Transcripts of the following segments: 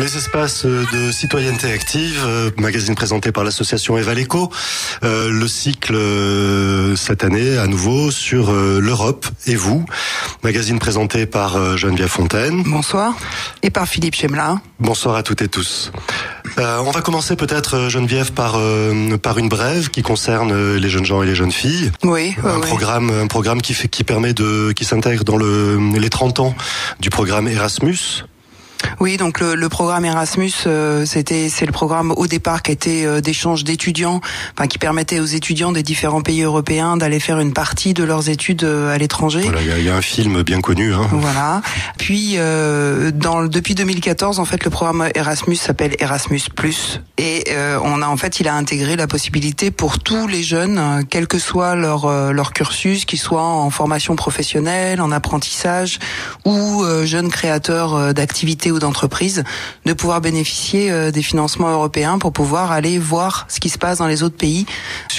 Les espaces de citoyenneté active, magazine présenté par l'association Evaleco. Le cycle cette année à nouveau sur l'Europe et vous. Magazine présenté par Geneviève Fontaine. Bonsoir. Et par Philippe Chemla. Bonsoir à toutes et tous. On va commencer peut-être, Geneviève, par une brève qui concerne les jeunes gens et les jeunes filles. Oui. Un programme qui s'intègre dans les 30 ans du programme Erasmus. Oui, donc le programme Erasmus, c'est le programme au départ qui a été d'échange d'étudiants, enfin qui permettait aux étudiants des différents pays européens d'aller faire une partie de leurs études à l'étranger. Voilà, il y a un film bien connu. Voilà. Puis depuis 2014, en fait, le programme Erasmus s'appelle Erasmus+, et il a intégré la possibilité pour tous les jeunes, quel que soit leur cursus, qu'ils soient en formation professionnelle, en apprentissage ou jeunes créateurs d'activités ou d'entreprises, de pouvoir bénéficier des financements européens pour pouvoir aller voir ce qui se passe dans les autres pays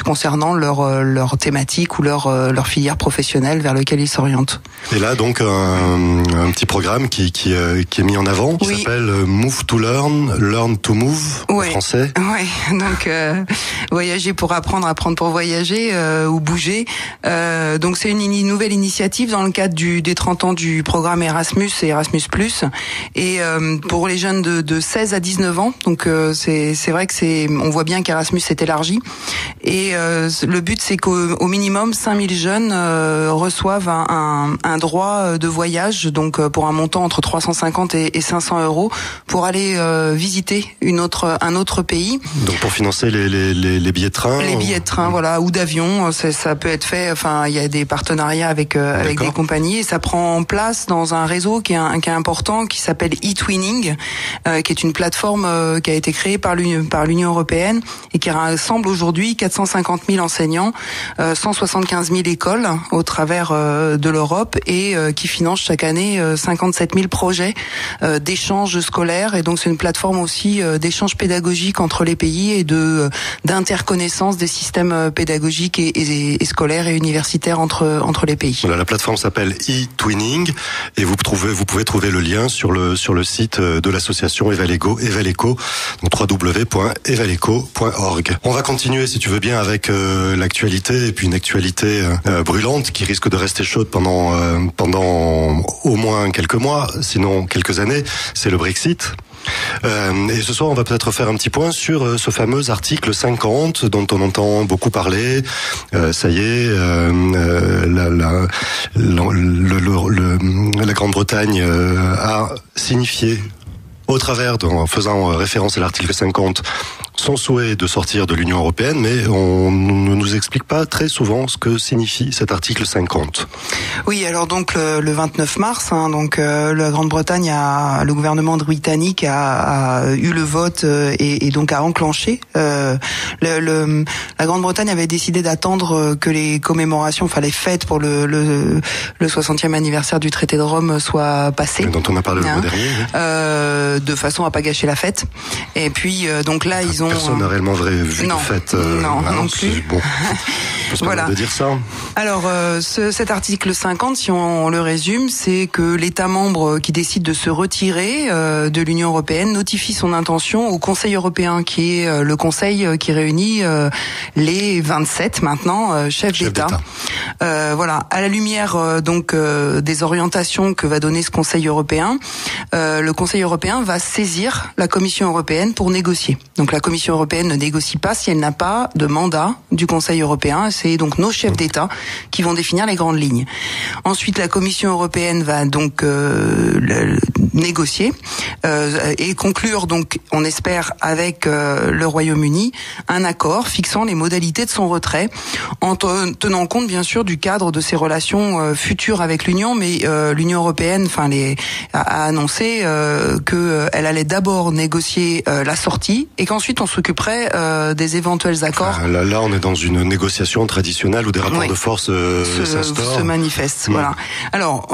concernant leur thématique ou leur filière professionnelle vers lequel ils s'orientent. Et là, donc, un petit programme qui est mis en avant, qui s'appelle Move to Learn, Learn to Move, en français. Oui, donc voyager pour apprendre pour voyager ou bouger. Donc c'est une nouvelle initiative dans le cadre des 30 ans du programme Erasmus et Erasmus+. Et pour les jeunes de 16 à 19 ans, donc c'est vrai que on voit bien qu'Erasmus s'est élargi. Et le but, c'est qu'au minimum 5000 jeunes reçoivent un droit de voyage, donc pour un montant entre 350 et 500 euros, pour aller visiter un autre pays. Donc pour financer les billets de train. Les billets de train, voilà, ou d'avion, ça peut être fait. Enfin, il y a des partenariats avec des compagnies, et ça prend place dans un réseau qui est important, qui s'appelle eTwinning, qui est une plateforme qui a été créée par l'Union européenne et qui rassemble aujourd'hui 450 000 enseignants, 175 000 écoles au travers de l'Europe, et qui finance chaque année 57 000 projets d'échanges scolaires. Et donc c'est une plateforme aussi d'échanges pédagogiques entre les pays et d'interconnaissance des systèmes pédagogiques et scolaires et universitaires entre les pays. Voilà, la plateforme s'appelle eTwinning, et vous pouvez trouver le lien sur le site de l'association Evaleco, donc www.evaleco.org. On va continuer, si tu veux bien, avec l'actualité, et puis une actualité brûlante qui risque de rester chaude pendant au moins quelques mois, sinon quelques années. C'est le Brexit. Et ce soir, on va peut-être faire un petit point sur ce fameux article 50 dont on entend beaucoup parler. Ça y est, la Grande-Bretagne a signifié, en faisant référence à l'article 50, son souhait de sortir de l'Union européenne, mais on ne nous explique pas très souvent ce que signifie cet article 50. Oui, alors donc le 29 mars, la Grande-Bretagne le gouvernement britannique a eu le vote et donc a enclenché. La Grande-Bretagne avait décidé d'attendre que les commémorations, enfin les fêtes pour le 60e anniversaire du traité de Rome soient passées. Dont on a parlé le mois dernier. De façon à pas gâcher la fête. Et puis donc là ils ont. Personne n'a réellement vu de fête. Non plus. Bon. Voilà. De dire ça. Alors cet article 50, si on le résume, c'est que l'État membre qui décide de se retirer de l'Union européenne notifie son intention au Conseil européen, qui est le Conseil qui réunit les 27 maintenant chefs d'État. Voilà, à la lumière des orientations que va donner ce Conseil européen, le Conseil européen va saisir la Commission européenne pour négocier. Donc la Commission européenne ne négocie pas si elle n'a pas de mandat du Conseil européen. C'est donc nos chefs d'État qui vont définir les grandes lignes. Ensuite, la Commission européenne va donc négocier et conclure, donc, on espère, avec le Royaume-Uni, un accord fixant les modalités de son retrait, en tenant compte, bien sûr, du cadre de ses relations futures avec l'Union. Mais l'Union européenne, a annoncé qu'elle allait d'abord négocier la sortie, et qu'ensuite on s'occuperait des éventuels accords. Là, on est dans une négociation traditionnelle où des rapports de force se manifestent. Voilà. Alors,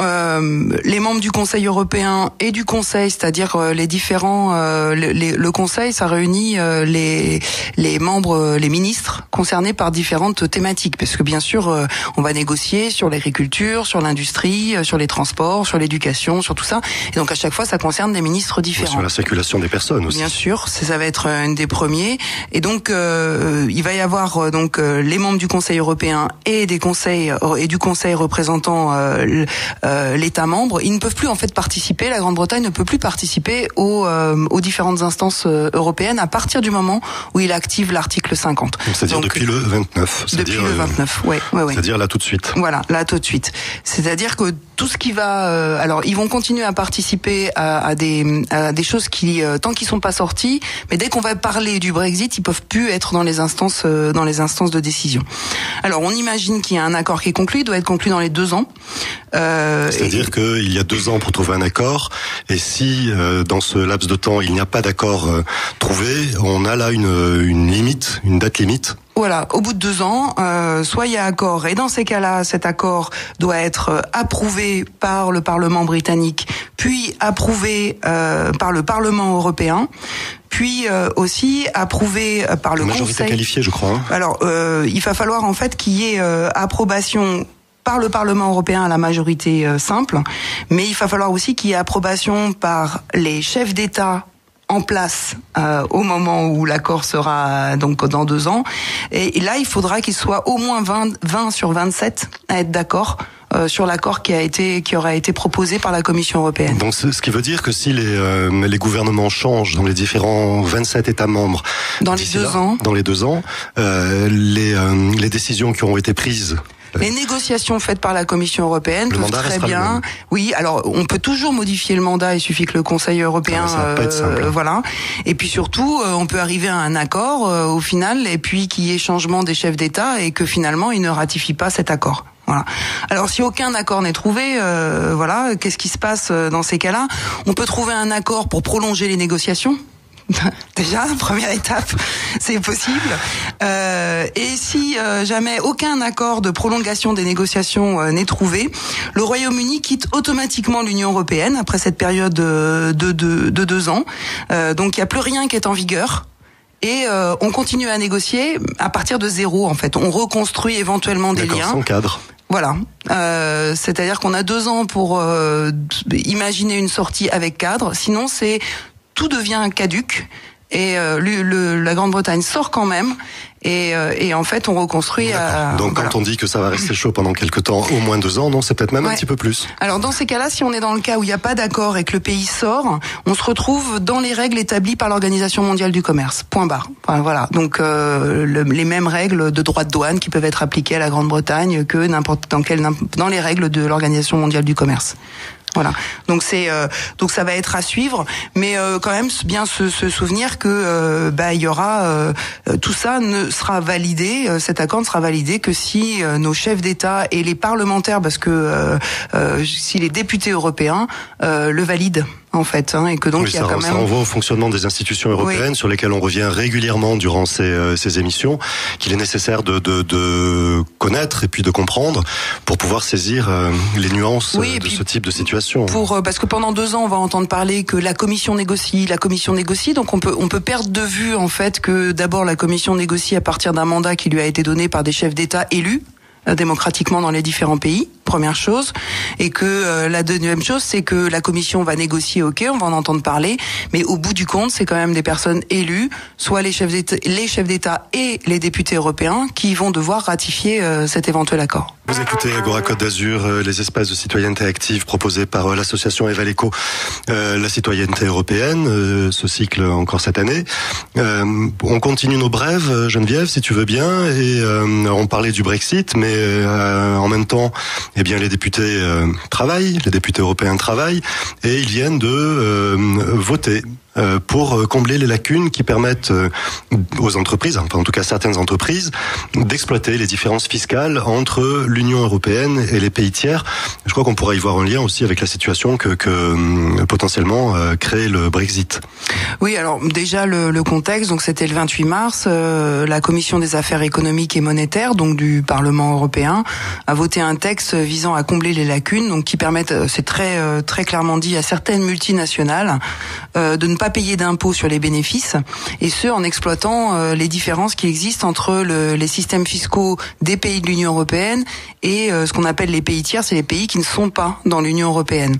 les membres du Conseil européen et du Conseil, c'est-à-dire les différents, le Conseil, ça réunit les membres, les ministres concernés par différentes thématiques, parce que bien sûr, on va négocier sur l'agriculture, sur l'industrie, sur les transports, sur l'éducation, sur tout ça. Et donc à chaque fois, ça concerne des ministres différents. Sur la circulation des personnes aussi. Bien sûr, ça va être un des premiers. Et donc, il va y avoir donc les membres du Conseil européen et du Conseil représentant l'État membre. Ils ne peuvent plus en fait participer. La Grande-Bretagne ne peut plus participer aux différentes instances européennes à partir du moment où il active l'article 50. C'est-à-dire depuis le 29. Depuis le 29, ouais. C'est-à-dire là tout de suite. Voilà, là tout de suite. C'est-à-dire que tout ce qui va, alors ils vont continuer à participer à des choses qui, tant qu'ils sont pas sortis, mais dès qu'on va parler du Brexit, ils peuvent plus être dans les instances de décision. Alors on imagine qu'il y a un accord qui est conclu, il doit être conclu dans les 2 ans. C'est-à-dire qu'il y a 2 ans pour trouver un accord, et si dans ce laps de temps il n'y a pas d'accord trouvé, on a là une limite, une date limite. Voilà, au bout de 2 ans, soit il y a accord, et dans ces cas-là, cet accord doit être approuvé par le Parlement britannique, puis approuvé par le Parlement européen, puis aussi approuvé par le Conseil. Majorité qualifiée, je crois. Alors, il va falloir en fait qu'il y ait approbation par le Parlement européen à la majorité simple, mais il va falloir aussi qu'il y ait approbation par les chefs d'État en place au moment où l'accord sera donc dans 2 ans. Et là, il faudra qu'il soit au moins 20 sur 27 à être d'accord sur l'accord qui aura été proposé par la Commission européenne. Donc, ce qui veut dire que si les gouvernements changent dans les différents 27 États membres dans les 2 ans, les décisions qui auront été prises. Les négociations faites par la Commission européenne peuvent très bien. Oui, alors on peut toujours modifier le mandat. Il suffit que le Conseil européen, ça va pas être simple. Voilà. Et puis surtout, on peut arriver à un accord au final, et puis qu'il y ait changement des chefs d'État et que finalement ils ne ratifient pas cet accord. Voilà. Alors si aucun accord n'est trouvé, voilà, qu'est-ce qui se passe dans ces cas-là? On peut trouver un accord pour prolonger les négociations. Déjà, première étape, c'est possible. Et si jamais aucun accord de prolongation des négociations n'est trouvé, le Royaume-Uni quitte automatiquement l'Union européenne après cette période de 2 ans. Donc il n'y a plus rien qui est en vigueur. Et on continue à négocier à partir de 0 en fait. On reconstruit éventuellement des liens. Sans cadre. Voilà, c'est-à-dire qu'on a 2 ans pour imaginer une sortie avec cadre. Sinon, tout devient caduc et la Grande-Bretagne sort quand même et en fait on reconstruit. Donc voilà. Quand on dit que ça va rester chaud pendant quelques temps, au moins 2 ans, non, c'est peut-être même un petit peu plus. Alors dans ces cas-là, si on est dans le cas où il n'y a pas d'accord et que le pays sort, on se retrouve dans les règles établies par l'Organisation mondiale du commerce. Point barre. Enfin, voilà. Donc les mêmes règles de droit de douane qui peuvent être appliquées à la Grande-Bretagne que dans les règles de l'Organisation mondiale du commerce. Voilà. Donc donc ça va être à suivre, mais quand même bien se souvenir que il y aura tout ça ne sera validé, cet accord ne sera validé que si nos chefs d'État et les parlementaires, parce que si les députés européens le valident. En fait, et que donc il y a quand même. Ça renvoie au fonctionnement des institutions européennes, sur lesquelles on revient régulièrement durant ces émissions, qu'il est nécessaire de connaître et puis de comprendre pour pouvoir saisir les nuances de ce type de situation. Parce que pendant 2 ans, on va entendre parler que la Commission négocie, donc on peut perdre de vue en fait que d'abord la Commission négocie à partir d'un mandat qui lui a été donné par des chefs d'État élus démocratiquement dans les différents pays, première chose, et que la deuxième chose, c'est que la Commission va négocier, on va en entendre parler, mais au bout du compte, c'est quand même des personnes élues, soit les chefs d'État et les députés européens, qui vont devoir ratifier cet éventuel accord. Vous écoutez Agora Côte d'Azur, les espaces de citoyenneté active proposés par l'association Evaleco, la citoyenneté européenne, ce cycle encore cette année. On continue nos brèves, Geneviève, si tu veux bien, et on parlait du Brexit, mais en même temps, eh bien, les députés travaillent, les députés européens travaillent, et ils viennent de voter pour combler les lacunes qui permettent aux entreprises, enfin en tout cas certaines entreprises, d'exploiter les différences fiscales entre l'Union européenne et les pays tiers. Je crois qu'on pourra y voir un lien aussi avec la situation que potentiellement crée le Brexit. Oui, alors déjà le contexte, donc c'était le 28 mars, la Commission des affaires économiques et monétaires, donc du Parlement européen, a voté un texte visant à combler les lacunes, donc qui permettent, c'est très clairement dit, à certaines multinationales de ne pas payer d'impôts sur les bénéfices, et ce en exploitant les différences qui existent entre les systèmes fiscaux des pays de l'Union européenne et ce qu'on appelle les pays tiers, c'est les pays qui ne sont pas dans l'Union européenne.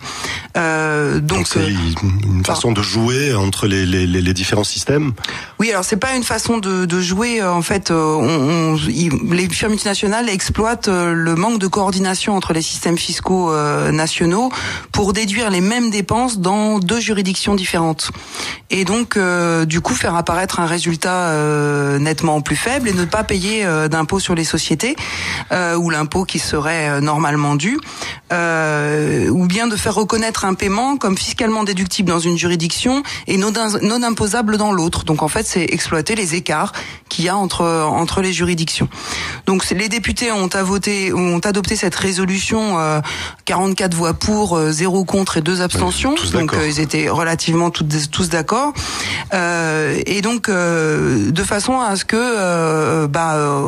Donc c'est une façon de jouer entre les différents systèmes. Oui, alors c'est pas une façon de jouer. En fait, les firmes multinationales exploitent le manque de coordination entre les systèmes fiscaux nationaux pour déduire les mêmes dépenses dans 2 juridictions différentes. Et donc, du coup, faire apparaître un résultat nettement plus faible et ne pas payer d'impôt sur les sociétés ou l'impôt qui serait normalement dû, ou bien de faire reconnaître un paiement comme fiscalement déductible dans une juridiction et non imposable dans l'autre. Donc en fait, c'est exploiter les écarts qu'il y a entre les juridictions. Donc les députés ont adopté cette résolution, 44 voix pour, 0 contre et 2 abstentions. Donc ils étaient relativement tous d'accord. Et donc de façon à ce que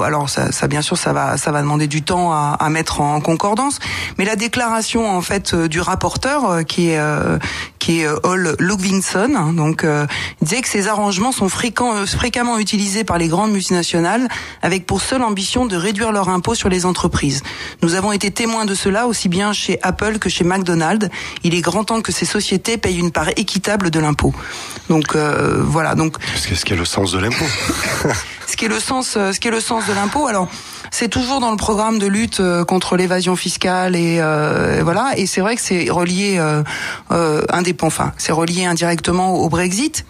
alors ça bien sûr ça va demander du temps à mettre en concordance, mais la déclaration en fait du rapporteur qui est Ole Ludvigsson, donc il disait que ces arrangements sont fréquemment utilisés par les grandes multinationales avec pour seule ambition de réduire leur impôt sur les entreprises. Nous avons été témoins de cela aussi bien chez Apple que chez McDonald's. Il est grand temps que ces sociétés payent une part équitable de l'impôt. Donc voilà. Donc ce qui est le sens de l'impôt. ce qui est le sens de l'impôt. Alors c'est toujours dans le programme de lutte contre l'évasion fiscale et voilà. Et c'est vrai que c'est relié c'est relié indirectement au Brexit.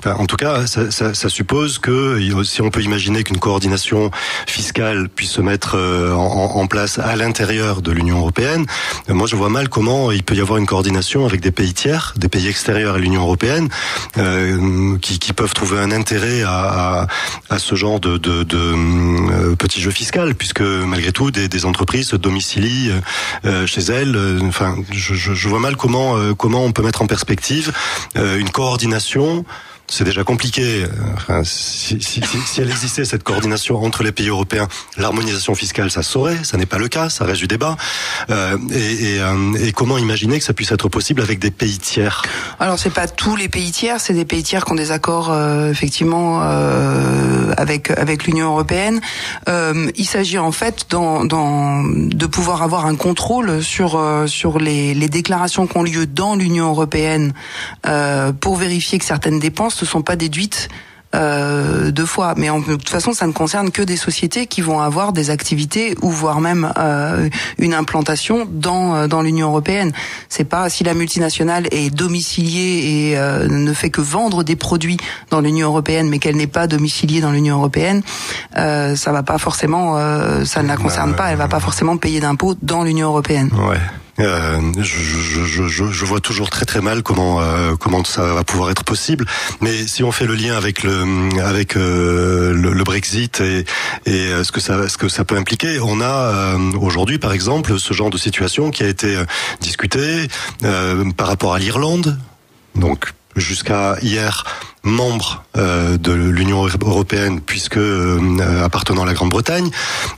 En tout cas, ça suppose que si on peut imaginer qu'une coordination fiscale puisse se mettre en place à l'intérieur de l'Union européenne, moi je vois mal comment il peut y avoir une coordination avec des pays tiers, des pays extérieurs à l'Union européenne, qui peuvent trouver un intérêt à ce genre de petit jeu fiscal, puisque malgré tout des entreprises se domicilient chez elles. Enfin, je vois mal comment on peut mettre en perspective une coordination. C'est déjà compliqué. Enfin, si elle existait, cette coordination entre les pays européens, l'harmonisation fiscale, ça saurait. Ça n'est pas le cas. Ça reste du débat. Et comment imaginer que ça puisse être possible avec des pays tiers? Alors, c'est pas tous les pays tiers. C'est des pays tiers qui ont des accords, effectivement, avec l'Union européenne. Il s'agit en fait de pouvoir avoir un contrôle sur les déclarations qui ont lieu dans l'Union européenne pour vérifier que certaines dépenses ne sont pas déduites 2 fois. Mais de toute façon, ça ne concerne que des sociétés qui vont avoir des activités ou voire même une implantation dans l'Union européenne. C'est pas si la multinationale est domiciliée et ne fait que vendre des produits dans l'Union européenne, mais qu'elle n'est pas domiciliée dans l'Union européenne, ça va pas forcément, ça ne la concerne pas. Elle va pas forcément payer d'impôts dans l'Union européenne. Ouais. Je vois toujours très mal comment ça va pouvoir être possible. Mais si on fait le lien avec le Brexit et ce que ça peut impliquer, on a aujourd'hui par exemple ce genre de situation qui a été discutée par rapport à l'Irlande. Donc jusqu'à hier, membre de l'Union européenne, puisque appartenant à la Grande-Bretagne,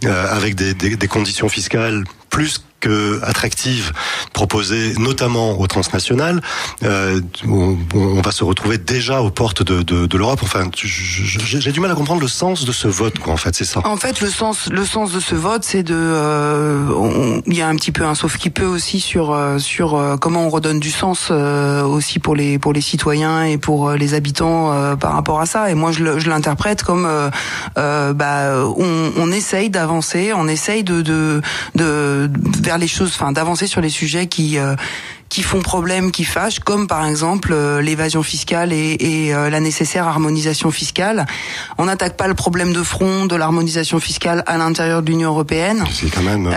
avec des conditions fiscales plus que attractives proposées notamment aux transnationales, on va se retrouver déjà aux portes de l'Europe. Enfin, j'ai du mal à comprendre le sens de ce vote, quoi. En fait, c'est ça. En fait, le sens de ce vote, c'est il y a un petit peu un sauf qui peut aussi sur comment on redonne du sens aussi pour les citoyens et pour les habitants par rapport à ça. Et moi, je l'interprète comme on essaye d'avancer, on essaye de vers les choses, enfin d'avancer sur les sujets qui qui font problème, qui fâchent, comme par exemple l'évasion fiscale et la nécessaire harmonisation fiscale. On n'attaque pas le problème de front de l'harmonisation fiscale à l'intérieur de l'Union européenne. C'est quand même.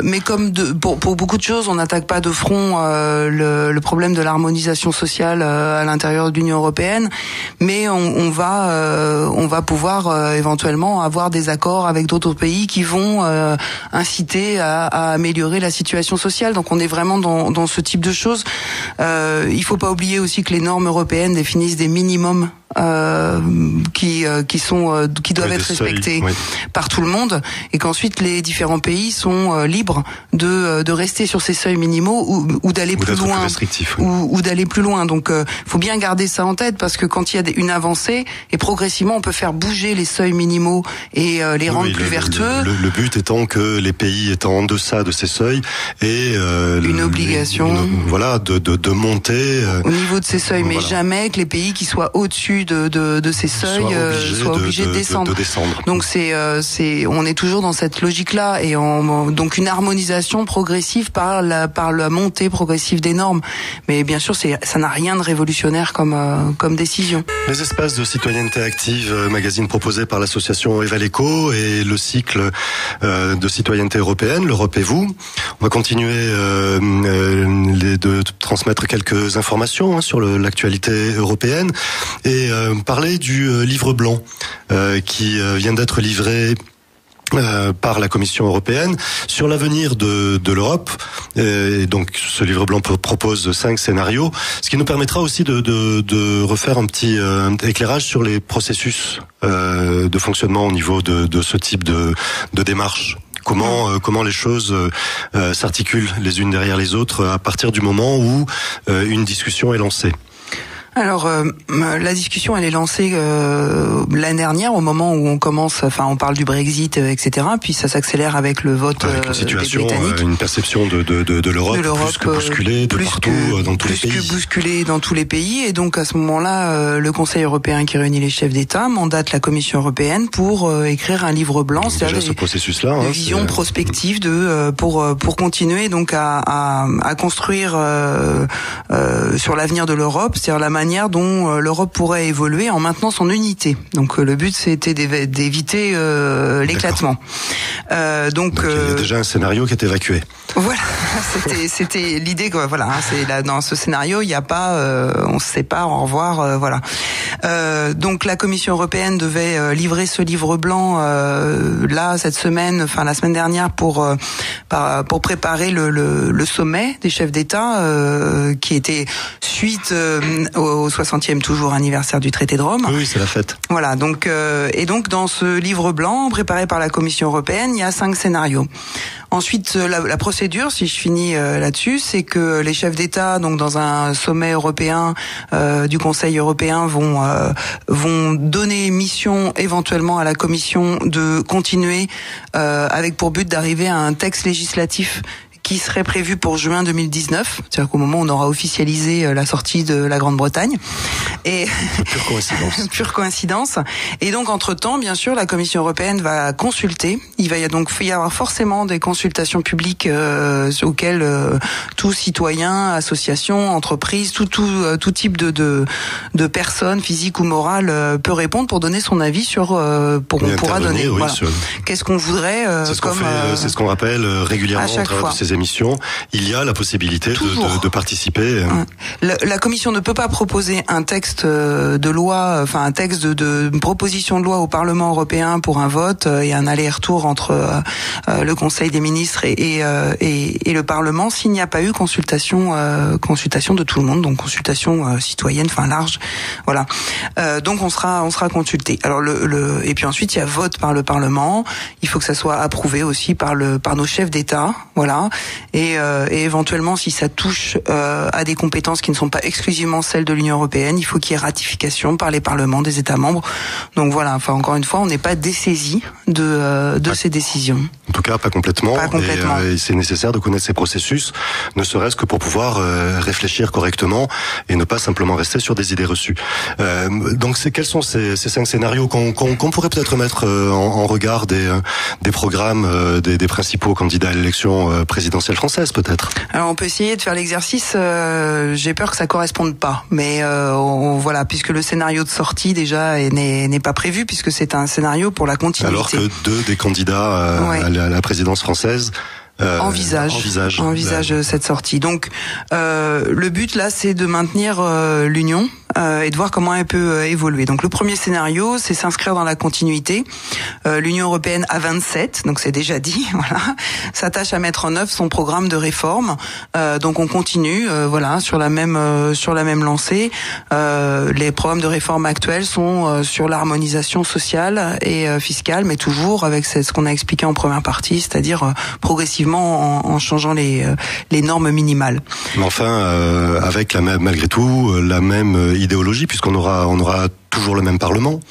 Mais comme pour beaucoup de choses, on n'attaque pas de front le problème de l'harmonisation sociale à l'intérieur de l'Union européenne, mais on va pouvoir éventuellement avoir des accords avec d'autres pays qui vont inciter à améliorer la situation sociale. Donc on est vraiment dans ce type de choses. Il faut pas oublier aussi que les normes européennes définissent des minimums qui doivent être respectés par tout le monde, et qu'ensuite les différents pays sont libres de rester sur ces seuils minimaux ou d'aller plus loin, ou d'aller plus loin. Donc faut bien garder ça en tête, parce que quand il y a une avancée, et progressivement on peut faire bouger les seuils minimaux et les rendre plus vertueux. Le but étant que les pays étant en deçà de ces seuils et une obligation de monter au niveau de ces seuils, mais jamais que les pays qui soient au-dessus de ces seuils soient obligés de descendre. Donc on est toujours dans cette logique-là, et donc une harmonisation progressive par la montée progressive des normes. Mais bien sûr, ça n'a rien de révolutionnaire comme décision. Les espaces de citoyenneté active, magazine proposé par l'association Evaleco, et le cycle de citoyenneté européenne, l'Europe et vous. On va continuer de transmettre quelques informations sur l'actualité européenne, et parler du livre blanc qui vient d'être livré par la Commission européenne sur l'avenir de l'Europe. Et donc ce livre blanc propose 5 scénarios, ce qui nous permettra aussi de refaire un petit éclairage sur les processus de fonctionnement au niveau de ce type de démarche. Comment les choses s'articulent les unes derrière les autres à partir du moment où une discussion est lancée. Alors la discussion elle est lancée l'année dernière au moment où on parle du Brexit, etc. Puis ça s'accélère avec le vote avec une situation, des Britanniques. Une perception de l'Europe plus que bousculée de partout dans tous les pays. Plus que bousculée dans tous les pays, et donc à ce moment-là, le Conseil européen qui réunit les chefs d'État mandate la Commission européenne pour écrire un livre blanc, c'est-à-dire ce processus-là, une vision prospective pour continuer donc à construire sur l'avenir de l'Europe, c'est-à-dire la manière dont l'Europe pourrait évoluer en maintenant son unité. Donc le but c'était d'éviter l'éclatement. Donc il y a déjà un scénario qui est évacué. Voilà, c'était l'idée que c'est là dans ce scénario, il y a pas on se sépare, au revoir, voilà. Donc la Commission européenne devait livrer ce livre blanc là cette semaine, la semaine dernière pour préparer le sommet des chefs d'État qui était suite au 60e toujours anniversaire du traité de Rome. Oui, c'est la fête. Voilà, donc et donc dans ce livre blanc préparé par la Commission européenne, il y a 5 scénarios. Ensuite, la procédure, si je finis là-dessus, c'est que les chefs d'État, donc dans un sommet européen du Conseil européen, vont donner mission éventuellement à la Commission de continuer avec pour but d'arriver à un texte législatif qui serait prévu pour juin 2019, c'est-à-dire qu'au moment où on aura officialisé la sortie de la Grande-Bretagne. Et pure coïncidence. Pure coïncidence. Et donc entre-temps, bien sûr, la Commission européenne va consulter. Il va y avoir forcément des consultations publiques auxquelles tout citoyen, association, entreprise, tout type de personnes physiques ou morales peut répondre pour donner son avis sur on pourra donner. Oui, voilà. Qu'est-ce qu'on voudrait c'est ce qu'on rappelle régulièrement à travers ces émissions. Il y a la possibilité de participer. La Commission ne peut pas proposer un texte de loi, un texte de proposition de loi au Parlement européen pour un vote et un aller-retour entre le Conseil des ministres et le Parlement s'il n'y a pas eu consultation de tout le monde, donc consultation citoyenne, large, voilà. Donc on sera consulté. Alors et puis ensuite il y a vote par le Parlement. Il faut que ça soit approuvé aussi par nos chefs d'État, voilà. Et éventuellement, si ça touche à des compétences qui ne sont pas exclusivement celles de l'Union européenne, il faut qu'il y ait ratification par les parlements des États membres. Donc voilà, encore une fois, on n'est pas dessaisi de ces décisions. En tout cas, pas complètement. Pas complètement. Et c'est nécessaire de connaître ces processus, ne serait-ce que pour pouvoir réfléchir correctement et ne pas simplement rester sur des idées reçues. Donc, quels sont ces 5 scénarios qu'on pourrait peut-être mettre en regard des programmes des principaux candidats à l'élection présidentielle présidentielle française, peut-être. Alors on peut essayer de faire l'exercice. J'ai peur que ça corresponde pas, mais voilà, puisque le scénario de sortie déjà n'est pas prévu, puisque c'est un scénario pour la continuité. Alors que deux des candidats à la présidence française envisage cette sortie. Donc le but là, c'est de maintenir l'union et de voir comment elle peut évoluer. Donc le premier scénario, c'est s'inscrire dans la continuité. L'Union européenne à 27, donc c'est déjà dit, voilà, s'attache à mettre en œuvre son programme de réforme. Donc on continue, voilà, sur la même lancée. Les programmes de réforme actuels sont sur l'harmonisation sociale et fiscale, mais toujours avec ce qu'on a expliqué en première partie, c'est-à-dire progressivement en changeant les normes minimales. Mais enfin, avec malgré tout la même idéologie, puisqu'on aura toujours le même Parlement.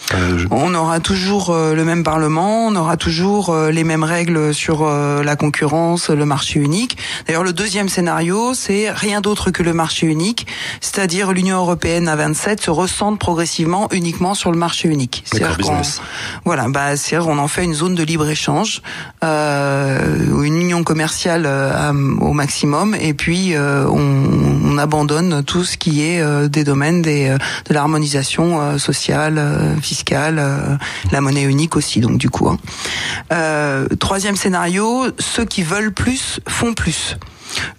On aura toujours le même Parlement, on aura toujours les mêmes règles sur la concurrence, le marché unique. D'ailleurs, le deuxième scénario, c'est rien d'autre que le marché unique, c'est-à-dire l'Union européenne à 27 se recentre progressivement uniquement sur le marché unique. D'accord, business. C'est-à-dire on en fait une zone de libre-échange, une union commerciale au maximum, et puis on abandonne tout ce qui est des domaines de l'harmonisation sociale, fiscale, la monnaie unique aussi, donc du coup. Troisième scénario, ceux qui veulent plus font plus.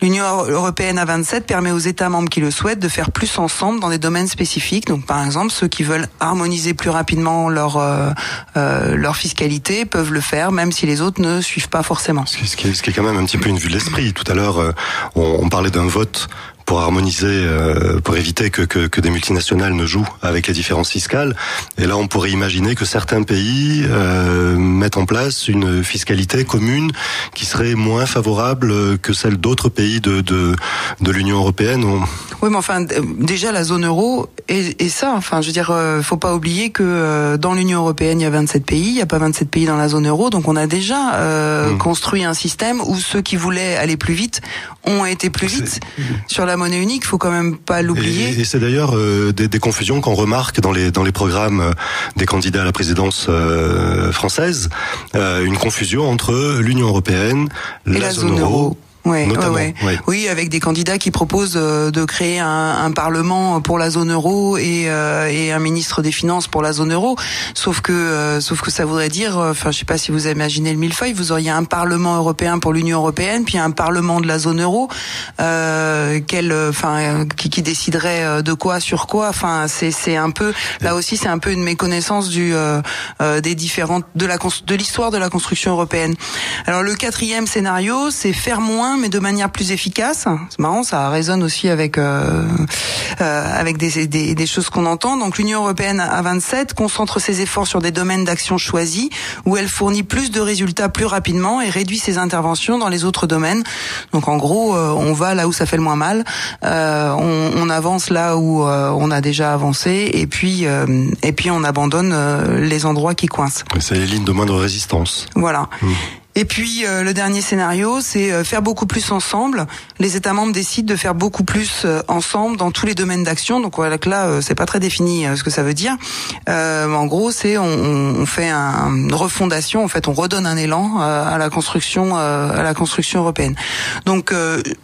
L'Union européenne à 27 permet aux États membres qui le souhaitent de faire plus ensemble dans des domaines spécifiques. Donc, par exemple, ceux qui veulent harmoniser plus rapidement leur fiscalité peuvent le faire, même si les autres ne suivent pas forcément. Ce qui est quand même un petit peu une vue de l'esprit. Tout à l'heure, on parlait d'un vote pour harmoniser, pour éviter que des multinationales ne jouent avec les différences fiscales. Et là, on pourrait imaginer que certains pays mettent en place une fiscalité commune qui serait moins favorable que celle d'autres pays de l'Union européenne. Oui, mais enfin, déjà la zone euro et ça. Enfin, je veux dire, faut pas oublier que dans l'Union européenne, il y a 27 pays, il y a pas 27 pays dans la zone euro, donc on a déjà construit un système où ceux qui voulaient aller plus vite ont été plus vite sur la monnaie unique. Faut quand même pas l'oublier. Et c'est d'ailleurs des confusions qu'on remarque dans les programmes des candidats à la présidence française, une confusion entre l'Union européenne, la zone euro. Oui, avec des candidats qui proposent de créer un parlement pour la zone euro et un ministre des Finances pour la zone euro. Sauf que ça voudrait dire, enfin, je sais pas si vous imaginez le millefeuille, vous auriez un parlement européen pour l'Union européenne, puis un parlement de la zone euro, qui déciderait de quoi sur quoi. Enfin, c'est un peu, là aussi, c'est un peu une méconnaissance de l'histoire de la construction européenne. Alors le quatrième scénario, c'est faire moins mais de manière plus efficace. C'est marrant, ça résonne aussi avec des choses qu'on entend. Donc l'Union européenne à 27 concentre ses efforts sur des domaines d'action choisis où elle fournit plus de résultats plus rapidement et réduit ses interventions dans les autres domaines. Donc en gros, on va là où ça fait le moins mal, on avance là où on a déjà avancé et puis on abandonne les endroits qui coincent. C'est les lignes de moindre résistance. Voilà. Et puis le dernier scénario, c'est faire beaucoup plus ensemble. Les États membres décident de faire beaucoup plus ensemble dans tous les domaines d'action. Donc voilà que là, c'est pas très défini ce que ça veut dire. En gros, c'est on fait une refondation. En fait, on redonne un élan à la construction européenne. Donc,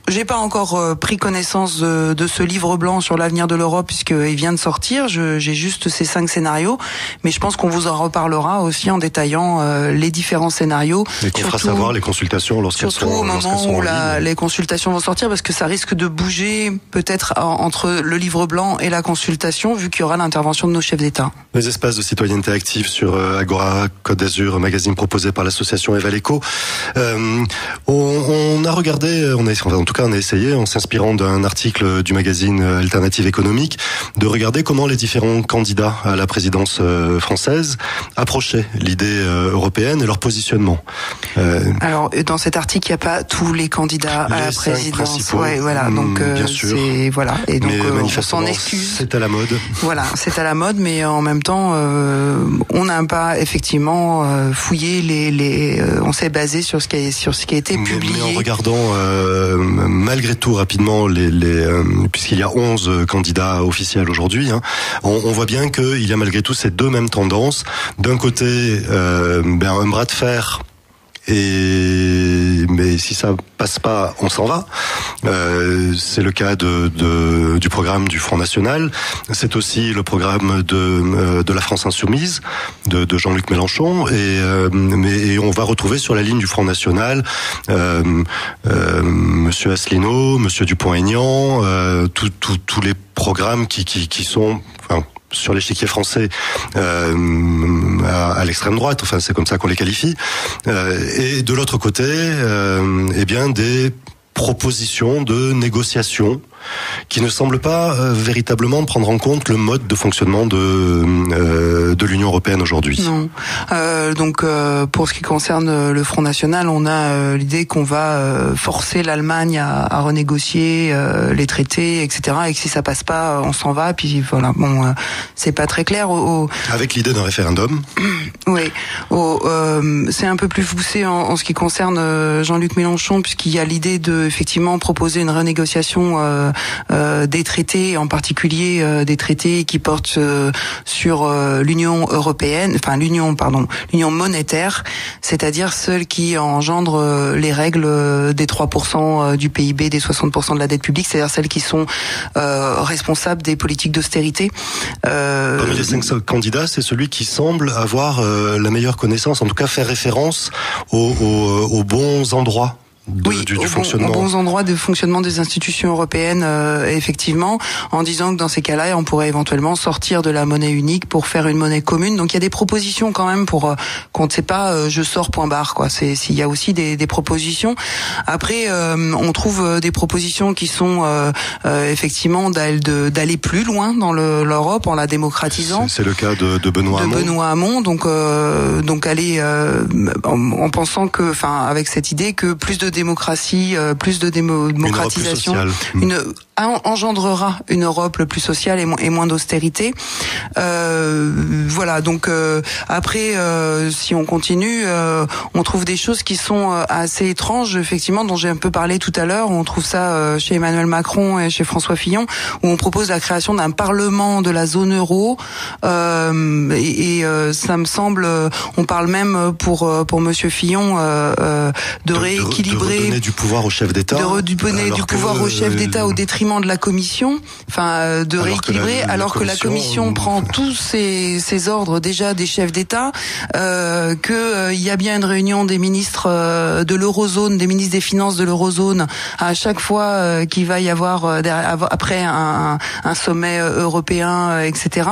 j'ai pas encore pris connaissance de ce livre blanc sur l'avenir de l'Europe puisqu'il vient de sortir. J'ai juste ces 5 scénarios, mais je pense qu'on vous en reparlera aussi en détaillant les différents scénarios. On fera savoir les consultations lorsqu'elles seront au moment où les consultations vont sortir, parce que ça risque de bouger peut-être entre le livre blanc et la consultation, vu qu'il y aura l'intervention de nos chefs d'État. Les espaces de citoyenneté active sur Agora, Côte d'Azur, magazine proposé par l'association Evaleco. On a regardé, on a essayé, en s'inspirant d'un article du magazine Alternative économique, de regarder comment les différents candidats à la présidence française approchaient l'idée européenne et leur positionnement. Alors, dans cet article, il n'y a pas tous les candidats à la présidence. Ouais, voilà. Donc, bien sûr. Voilà. Et donc, on s'en excuse. C'est à la mode. Voilà, c'est à la mode, mais en même temps, on n'a pas effectivement fouillé on s'est basé sur ce qui a été publié. Mais en regardant malgré tout rapidement puisqu'il y a 11 candidats officiels aujourd'hui, on voit bien qu'il y a malgré tout ces deux mêmes tendances. D'un côté, un bras de fer mais si ça passe pas, on s'en va. C'est le cas du programme du Front National. C'est aussi le programme de la France Insoumise, de Jean-Luc Mélenchon. Et on va retrouver sur la ligne du Front National Monsieur Asselineau, Monsieur Dupont-Aignan, tous les programmes qui sont... Enfin, sur l'échiquier français à l'extrême droite, enfin c'est comme ça qu'on les qualifie, et de l'autre côté, eh bien des propositions de négociation qui ne semblent pas véritablement prendre en compte le mode de fonctionnement de l'Union européenne aujourd'hui. Non. Donc pour ce qui concerne le Front National, on a l'idée qu'on va forcer l'Allemagne à renégocier les traités, etc. Et que si ça passe pas, on s'en va. Puis voilà, bon, c'est pas très clair. Avec l'idée d'un référendum. Oui. C'est un peu plus poussé en ce qui concerne Jean-Luc Mélenchon, puisqu'il y a l'idée de effectivement proposer une renégociation des traités, en particulier des traités qui portent sur l'Union européenne, enfin l'Union monétaire, c'est-à-dire celle qui engendre les règles des 3% du PIB, des 60% de la dette publique, c'est-à-dire celles qui sont responsables des politiques d'austérité. Parmi les 5 candidats, c'est celui qui semble avoir la meilleure connaissance, en tout cas faire référence aux bons endroits. Du fonctionnement. Aux bons endroits de fonctionnement des institutions européennes, effectivement, en disant que dans ces cas-là, on pourrait éventuellement sortir de la monnaie unique pour faire une monnaie commune. Donc il y a des propositions quand même pour qu'on ne sait pas je sors point barre quoi. S'il y a aussi des propositions. Après, on trouve des propositions qui sont effectivement d'aller plus loin dans l'Europe en la démocratisant. C'est le cas de Benoît Hamon. Benoît Hamon. Donc aller en pensant que, enfin, avec cette idée que plus de démocratie, plus de démocratisation, engendrera une Europe le plus sociale et moins d'austérité. Voilà. Donc après, si on continue, on trouve des choses qui sont assez étranges, effectivement, dont j'ai un peu parlé tout à l'heure. On trouve ça chez Emmanuel Macron et chez François Fillon, où on propose la création d'un parlement de la zone euro. Ça me semble, on parle même pour Monsieur Fillon de rééquilibrer. De redonner du pouvoir au chef d'État. De redonner du pouvoir au chef d'État au détriment de la Commission. Enfin, de rééquilibrer, alors que la Commission prend tous ces ordres déjà des chefs d'État, que il y a bien une réunion des ministres de l'eurozone, des ministres des Finances de l'eurozone, à chaque fois qu'il va y avoir après un sommet européen, etc.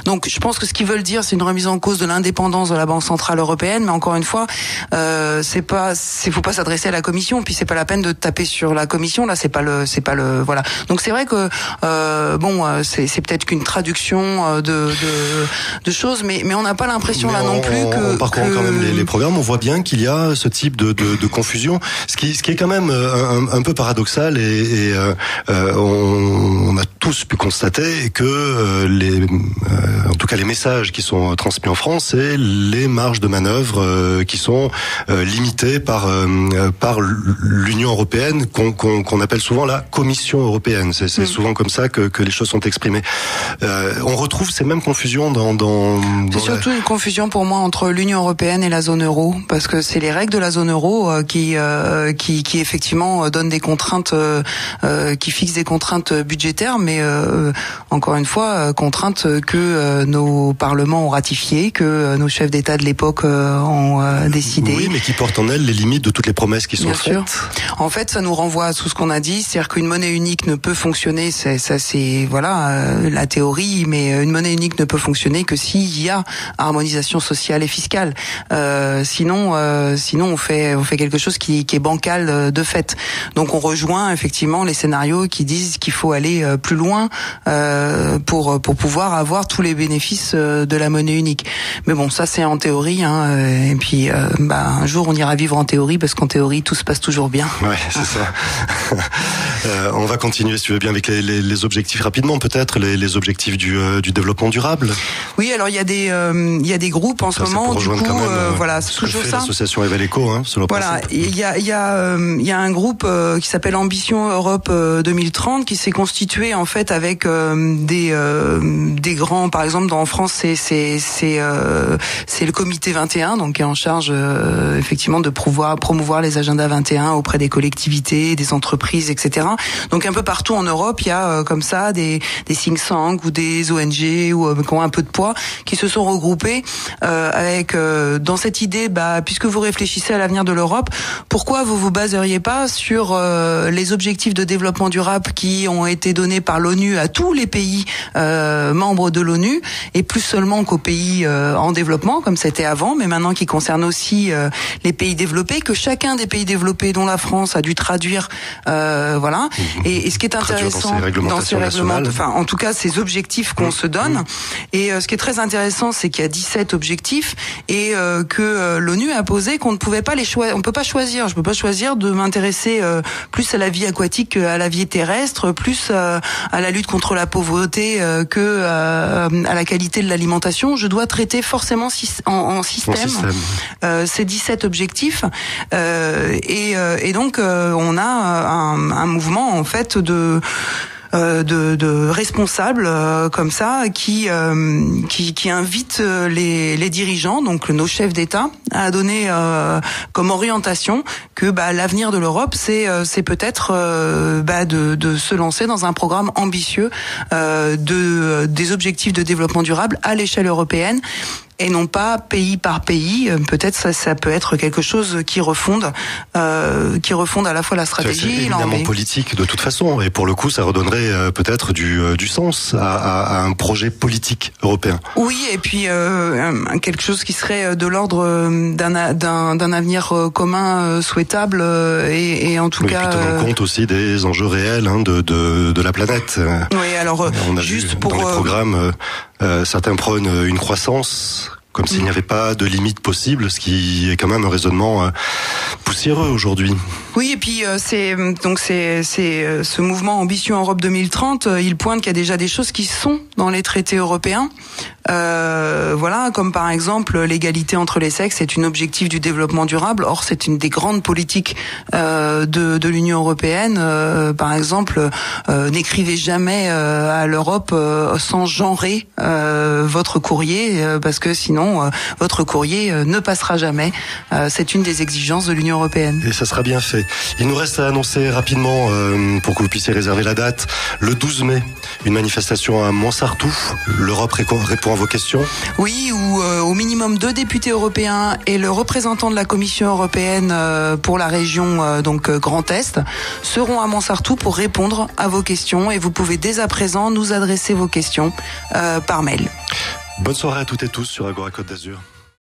Donc, je pense que ce qu'ils veulent dire, c'est une remise en cause de l'indépendance de la Banque centrale européenne, mais encore une fois, faut pas s'adresser à la Commission, puis c'est pas la peine de taper sur la Commission. Là, c'est pas le, voilà. Donc c'est vrai que c'est peut-être qu'une traduction de choses, mais on n'a pas l'impression là non plus que. En parcourant quand même les programmes, on voit bien qu'il y a ce type de confusion, ce qui est quand même un peu paradoxal et on a tous pu constater que en tout cas les messages qui sont transmis en France, c'est les marges de manœuvre qui sont limitées par l'Union européenne qu'on appelle souvent la Commission européenne. C'est souvent comme ça que les choses sont exprimées. On retrouve ces mêmes confusions c'est surtout une confusion pour moi entre l'Union européenne et la zone euro, parce que c'est les règles de la zone euro qui effectivement donnent des contraintes, qui fixent des contraintes budgétaires, mais encore une fois contraintes que nos parlements ont ratifiées, que nos chefs d'État de l'époque ont décidé. Oui, mais qui portent en elles les limites de toutes les promesses qui sont faites. Bien sûr. En fait, ça nous renvoie à tout ce qu'on a dit, c'est-à-dire qu'une monnaie unique ne peut fonctionner, c'est la théorie, mais une monnaie unique ne peut fonctionner que s'il y a harmonisation sociale et fiscale. Sinon on fait quelque chose qui est bancal de fait. Donc on rejoint effectivement les scénarios qui disent qu'il faut aller plus loin pour pouvoir avoir tous les bénéfices de la monnaie unique. Mais bon, ça c'est en théorie, hein, et puis un jour on ira vivre en théorie, parce qu'en théorie tout se passe toujours bien. Ouais, c'est ça. On va continuer, si tu veux bien, avec les objectifs rapidement, peut-être les objectifs du développement durable. Oui, alors il y a des groupes en ce moment. Du coup, voilà, c'est toujours ça. L'association Evaleco, sur le voilà, principe. il y a un groupe qui s'appelle Ambition Europe 2030 qui s'est constitué en fait avec des grands, par exemple en France c'est le comité 21, donc qui est en charge effectivement de promouvoir les agendas 21 auprès des collectivités, des entreprises, etc. Donc un peu partout en Europe, il y a comme ça des think tanks ou des ONG qui ont un peu de poids, qui se sont regroupés avec dans cette idée, puisque vous réfléchissez à l'avenir de l'Europe, pourquoi vous vous baseriez pas sur les objectifs de développement durable qui ont été donnés par l'ONU à tous les pays membres de l'ONU, et plus seulement qu'aux pays en développement, comme c'était avant, mais maintenant qui concernent aussi les pays développés, que chacun des pays développés, dont la France, a dû traduire, voilà. Et ce qui est intéressant dans ces règlements, enfin, en tout cas, ces objectifs qu'on se donne. Et ce qui est très intéressant, c'est qu'il y a 17 objectifs et que l'ONU a posé qu'on ne pouvait pas les choisir. On peut pas choisir. Je peux pas choisir de m'intéresser plus à la vie aquatique qu'à la vie terrestre, plus à la lutte contre la pauvreté que à la qualité de l'alimentation. Je dois traiter forcément en système ces 17 objectifs. Et donc on a un mouvement en fait de responsables comme ça qui invitent les dirigeants, donc nos chefs d'État, à donner comme orientation que l'avenir de l'Europe c'est peut-être de se lancer dans un programme ambitieux des objectifs de développement durable à l'échelle européenne. Et non pas pays par pays. Peut-être ça peut être quelque chose qui refonde à la fois la stratégie. C'est évidemment politique de toute façon, et pour le coup, ça redonnerait peut-être du sens à un projet politique européen. Oui, et puis quelque chose qui serait de l'ordre d'un avenir commun souhaitable et en tout cas. Tenant compte aussi des enjeux réels de la planète. Oui, alors on a juste vu pour dans les programmes, certains prônent une croissance comme s'il n'y avait pas de limite possible, ce qui est quand même un raisonnement poussiéreux aujourd'hui. Oui, et puis c'est ce mouvement Ambition Europe 2030, il pointe qu'il y a déjà des choses qui sont dans les traités européens. Voilà, comme par exemple l'égalité entre les sexes est un objectif du développement durable. Or, c'est une des grandes politiques de l'Union européenne. Par exemple, n'écrivez jamais à l'Europe sans genrer votre courrier, parce que sinon votre courrier ne passera jamais. C'est une des exigences de l'Union européenne. Et ça sera bien fait. Il nous reste à annoncer rapidement, pour que vous puissiez réserver la date, le 12 mai, une manifestation à Montsartou. L'Europe répond à vos questions. Oui, où au minimum 2 députés européens et le représentant de la Commission européenne pour la région Grand Est seront à Montsartou pour répondre à vos questions, et vous pouvez dès à présent nous adresser vos questions par mail. Bonne soirée à toutes et tous sur Agora Côte d'Azur.